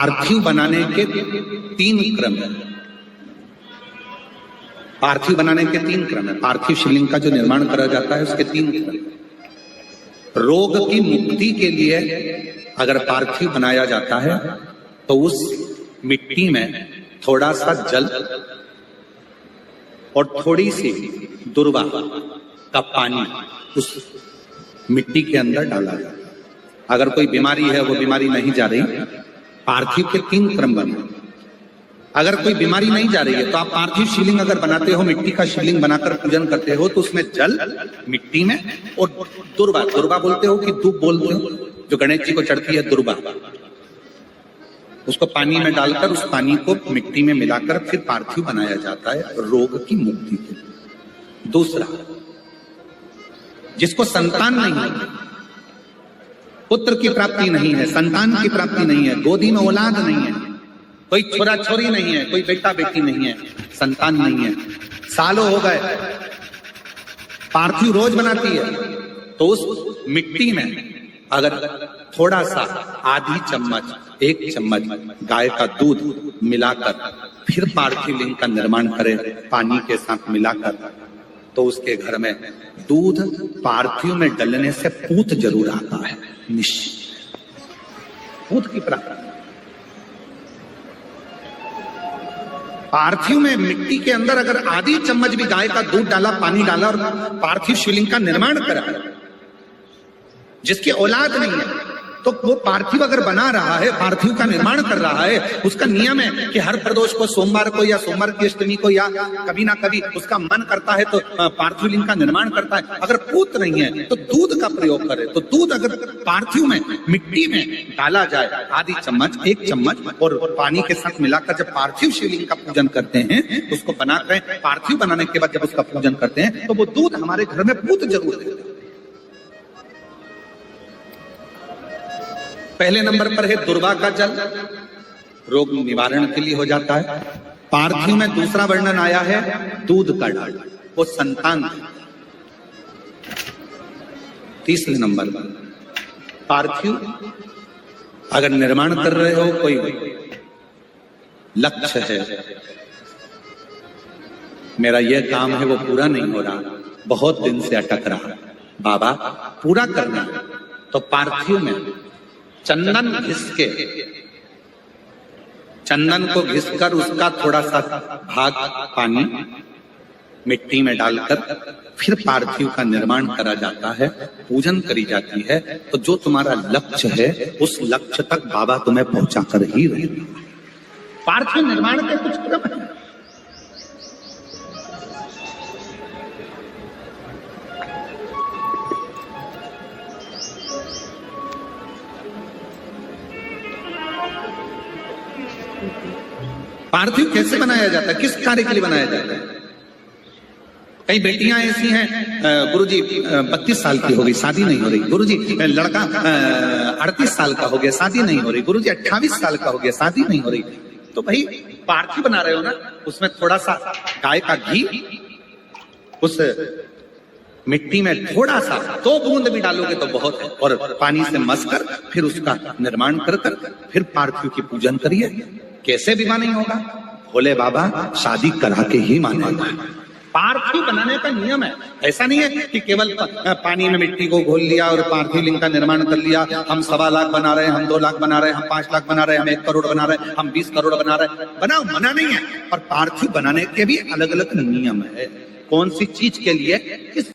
पार्थिव बनाने के तीन क्रम है। पार्थिव बनाने के तीन क्रम है। पार्थिव शिवलिंग का जो निर्माण करा जाता है उसके तीन क्रम। रोग की मुक्ति के लिए अगर पार्थिव बनाया जाता है तो उस मिट्टी में थोड़ा सा जल और थोड़ी सी दुर्वा का पानी उस मिट्टी के अंदर डाला जाता है। अगर कोई बीमारी है, वो बीमारी नहीं जा रही, पार्थिव के तीन क्रम बने। अगर कोई बीमारी नहीं जा रही है तो आप पार्थिव शिवलिंग अगर बनाते हो, मिट्टी का शिवलिंग बनाकर पूजन करते हो, तो उसमें जल मिट्टी में और दुर्वा, दुर्वा बोलते हो कि दूब बोलते हो, जो गणेश जी को चढ़ती है दुर्वा, उसको पानी में डालकर उस पानी को मिट्टी में मिलाकर फिर पार्थिव बनाया जाता है रोग की मुक्ति के लिए। दूसरा, जिसको संतान नहीं है, पुत्र की प्राप्ति नहीं है, संतान की प्राप्ति नहीं है, गोदी में औलाद नहीं है, कोई छोरा छोरी नहीं है, कोई बेटा बेटी नहीं है, संतान नहीं है, सालों हो गए, पार्थिव रोज बनाती है, तो उस मिट्टी में अगर थोड़ा सा आधी चम्मच, एक चम्मच गाय का दूध मिलाकर फिर पार्थिव लिंग का निर्माण करे पानी के साथ मिलाकर, तो उसके घर में दूध पार्थिव में डलने से पूत जरूर आता है, निश्चित पूत की प्राप्ति। पार्थिव में मिट्टी के अंदर अगर आधी चम्मच भी गाय का दूध डाला, पानी डाला और पार्थिव शिवलिंग का निर्माण करा, जिसकी औलाद नहीं है, तो वो पार्थिव अगर बना रहा है, पार्थिव का निर्माण कर रहा है, उसका नियम है कि हर प्रदोष को, सोमवार को या सोमवार की अष्टमी को या कभी ना कभी उसका मन करता है तो पार्थिव लिंग का निर्माण करता है। अगर पूत नहीं है तो दूध का प्रयोग करे, तो दूध अगर पार्थिव में मिट्टी में डाला जाए आधी चम्मच, एक चम्मच, और पानी के साथ मिलाकर जब पार्थिव शिवलिंग का पूजन करते हैं, उसको बनाकर पार्थिव बनाने के बाद जब उसका पूजन करते हैं, तो वो दूध हमारे घर में पूत जरूर देता है। पहले नंबर पर है दुर्वा का जल, रोग निवारण के लिए हो जाता है। पार्थिव में दूसरा वर्णन आया है दूध का डाल, वो संतान। तीसरे नंबर पर पार्थिव अगर निर्माण कर रहे हो, कोई लक्ष्य है, मेरा यह काम है वो पूरा नहीं हो रहा, बहुत दिन से अटक रहा, बाबा पूरा करना, तो पार्थिव में चंदन घिस के, चंदन को घिसकर उसका थोड़ा सा भाग पानी मिट्टी में डालकर फिर पार्थिव का निर्माण करा जाता है, पूजन करी जाती है। तो जो तुम्हारा लक्ष्य है उस लक्ष्य तक बाबा तुम्हें पहुंचा कर ही रहेंगे। पार्थिव निर्माण के कुछ क्रम है। पार्थिव कैसे बनाया जाता है, किस कार्य के लिए बनाया जाता है? कई बेटियां ऐसी हैं, गुरुजी 32 साल की हो गई, शादी नहीं हो रही, गुरुजी लड़का 38 साल का हो गया, शादी नहीं हो रही, गुरुजी 28 साल का हो गया, शादी नहीं हो रही। तो भाई पार्थिव बना रहे हो ना, उसमें थोड़ा सा गाय का घी उस मिट्टी में थोड़ा सा 2 बूंद भी डालोगे तो बहुत है, और पानी से मसकर फिर उसका निर्माण कर फिर पार्थिव की पूजन करिए। कैसे विवाह नहीं होगा? भोले बाबा शादी करा के ही मानेगा। पार्थिव बनाने का नियम है, ऐसा नहीं है कि केवल पानी में मिट्टी को घोल लिया और पार्थिव लिंग का निर्माण कर लिया। हम 1.25 लाख बना रहे हैं, हम 2 लाख बना रहे हैं, हम 5 लाख बना रहे हैं, हम 1 करोड़ बना रहे हैं, हम 20 करोड़ बना रहे हैं। बनाओ, मना नहीं है, पर पार्थिव बनाने के भी अलग अलग नियम है, कौन सी चीज के लिए किस